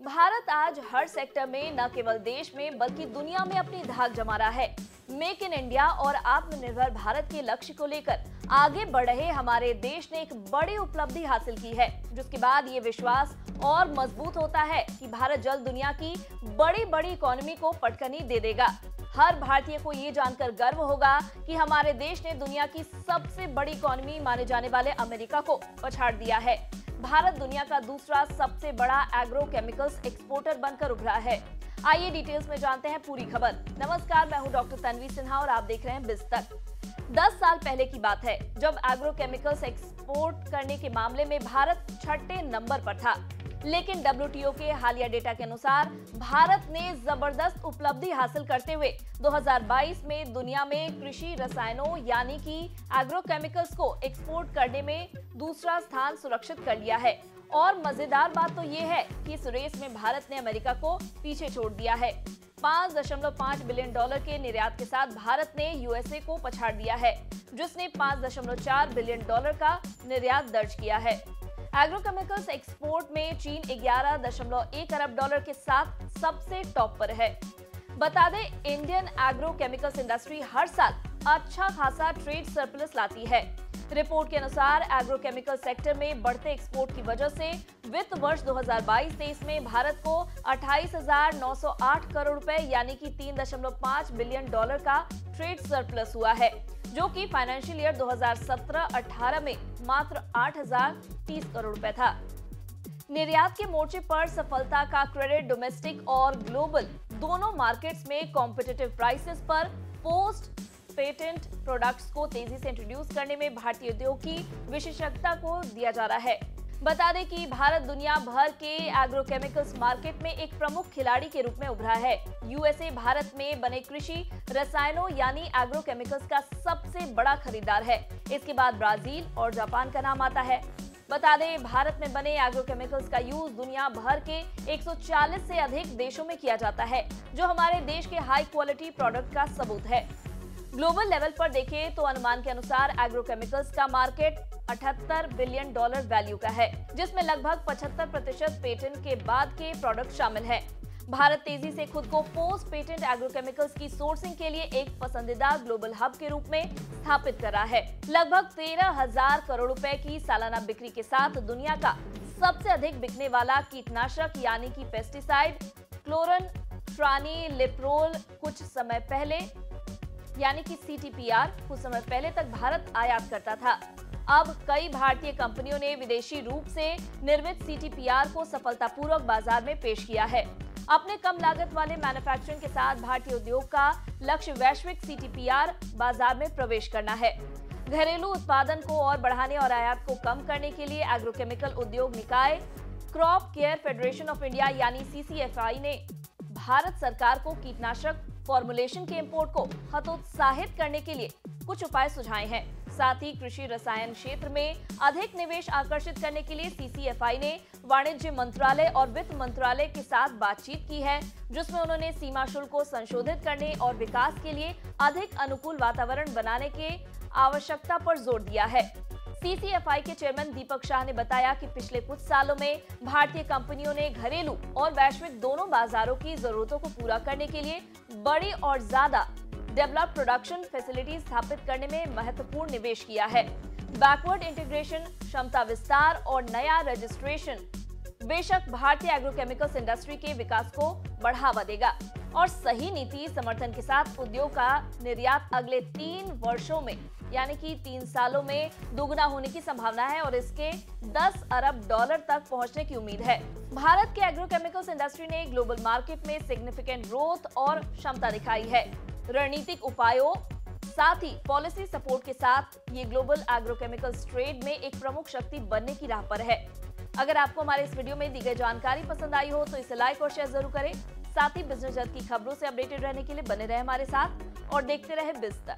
भारत आज हर सेक्टर में न केवल देश में बल्कि दुनिया में अपनी धाक जमा रहा है। मेक इन इंडिया और आत्मनिर्भर भारत के लक्ष्य को लेकर आगे बढ़ रहे हमारे देश ने एक बड़ी उपलब्धि हासिल की है, जिसके बाद ये विश्वास और मजबूत होता है कि भारत जल्द दुनिया की बड़ी बड़ी इकोनॉमी को पटकनी दे देगा। हर भारतीय को ये जानकर गर्व होगा कि हमारे देश ने दुनिया की सबसे बड़ी इकोनॉमी माने जाने वाले अमेरिका को पछाड़ दिया है। भारत दुनिया का दूसरा सबसे बड़ा एग्रो केमिकल्स एक्सपोर्टर बनकर उभरा है। आइए डिटेल्स में जानते हैं पूरी खबर। नमस्कार, मैं हूं डॉक्टर तन्वी सिन्हा और आप देख रहे हैं बिज तक। 10 साल पहले की बात है जब एग्रो केमिकल्स एक्सपोर्ट करने के मामले में भारत 6ठे नंबर पर था, लेकिन WTO के हालिया डेटा के अनुसार भारत ने जबरदस्त उपलब्धि हासिल करते हुए 2022 में दुनिया में कृषि रसायनों यानी कि एग्रो केमिकल्स को एक्सपोर्ट करने में दूसरा स्थान सुरक्षित कर लिया है। और मजेदार बात तो ये है कि इस रेस में भारत ने अमेरिका को पीछे छोड़ दिया है। $5.5 बिलियन के निर्यात के साथ भारत ने USA को पछाड़ दिया है, जिसने $5.4 बिलियन का निर्यात दर्ज किया है। एग्रोकेमिकल्स एक्सपोर्ट में चीन $11.1 अरब के साथ सबसे टॉप पर है। बता दें, इंडियन एग्रोकेमिकल्स इंडस्ट्री हर साल अच्छा खासा ट्रेड सरप्लस लाती है। रिपोर्ट के अनुसार एग्रोकेमिकल सेक्टर में बढ़ते एक्सपोर्ट की वजह से वित्त वर्ष 2022-23 में भारत को 28,908 करोड़ रुपए यानी कि $3.5 बिलियन का ट्रेड सरप्लस हुआ है, जो कि फाइनेंशियल ईयर 2017-18 में मात्र 8,030 करोड़ रुपए था। निर्यात के मोर्चे पर सफलता का क्रेडिट डोमेस्टिक और ग्लोबल दोनों मार्केट्स में कॉम्पिटिटिव प्राइसेस पर पोस्ट पेटेंट प्रोडक्ट्स को तेजी से इंट्रोड्यूस करने में भारतीय उद्योग की विशेषज्ञता को दिया जा रहा है। बता दें कि भारत दुनिया भर के एग्रोकेमिकल्स मार्केट में एक प्रमुख खिलाड़ी के रूप में उभरा है। USA भारत में बने कृषि रसायनों यानी एग्रोकेमिकल्स का सबसे बड़ा खरीदार है। इसके बाद ब्राजील और जापान का नाम आता है। बता दें, भारत में बने एग्रोकेमिकल्स का यूज दुनिया भर के 140 से अधिक देशों में किया जाता है, जो हमारे देश के हाई क्वालिटी प्रोडक्ट का सबूत है। ग्लोबल लेवल पर देखें तो अनुमान के अनुसार एग्रोकेमिकल्स का मार्केट $78 बिलियन वैल्यू का है, जिसमें लगभग 75% पेटेंट के बाद के प्रोडक्ट शामिल हैं। भारत तेजी से खुद को पोस्ट पेटेंट एग्रोकेमिकल्स की सोर्सिंग के लिए एक पसंदीदा ग्लोबल हब के रूप में स्थापित कर रहा है। लगभग 13,000 करोड़ रुपए की सालाना बिक्री के साथ दुनिया का सबसे अधिक बिकने वाला कीटनाशक यानी कि पेस्टिसाइड क्लोरनट्रानिलिप्रोल कुछ समय पहले यानी कि CTPR कुछ समय पहले तक भारत आयात करता था। अब कई भारतीय कंपनियों ने विदेशी रूप से निर्मित CTPR को सफलतापूर्वक बाजार में पेश किया है। अपने कम लागत वाले मैन्युफैक्चरिंग के साथ भारतीय उद्योग का लक्ष्य वैश्विक CTPR बाजार में प्रवेश करना है। घरेलू उत्पादन को और बढ़ाने और आयात को कम करने के लिए एग्रोकेमिकल उद्योग निकाय crop care federation of India यानी CCFI ने भारत सरकार को कीटनाशक फॉर्मुलेशन के इंपोर्ट को हतोत्साहित करने के लिए कुछ उपाय सुझाए हैं। साथ ही कृषि रसायन क्षेत्र में अधिक निवेश आकर्षित करने के लिए CCFI ने वाणिज्य मंत्रालय और वित्त मंत्रालय के साथ बातचीत की है, जिसमें उन्होंने सीमा शुल्क को संशोधित करने और विकास के लिए अधिक अनुकूल वातावरण बनाने के आवश्यकता पर जोर दिया है। CCFI के चेयरमैन दीपक शाह ने बताया कि पिछले कुछ सालों में भारतीय कंपनियों ने घरेलू और वैश्विक दोनों बाजारों की जरूरतों को पूरा करने के लिए बड़ी और ज्यादा डेवलप्ड प्रोडक्शन फैसिलिटी स्थापित करने में महत्वपूर्ण निवेश किया है। बैकवर्ड इंटीग्रेशन, क्षमता विस्तार और नया रजिस्ट्रेशन बेशक भारतीय एग्रोकेमिकल्स इंडस्ट्री के विकास को बढ़ावा देगा और सही नीति समर्थन के साथ उद्योग का निर्यात अगले 3 वर्षों में यानी कि 3 सालों में दोगुना होने की संभावना है और इसके $10 अरब तक पहुंचने की उम्मीद है। भारत के एग्रोकेमिकल्स इंडस्ट्री ने ग्लोबल मार्केट में सिग्निफिकेंट ग्रोथ और क्षमता दिखाई है। रणनीतिक उपायों साथ ही पॉलिसी सपोर्ट के साथ ये ग्लोबल एग्रोकेमिकल्स ट्रेड में एक प्रमुख शक्ति बनने की राह पर है। अगर आपको हमारे इस वीडियो में दी गई जानकारी पसंद आई हो तो इसे लाइक और शेयर जरूर करें। साथ ही बिजनेस जगत की खबरों से अपडेटेड रहने के लिए बने रहे हमारे साथ और देखते रहे बिज तक।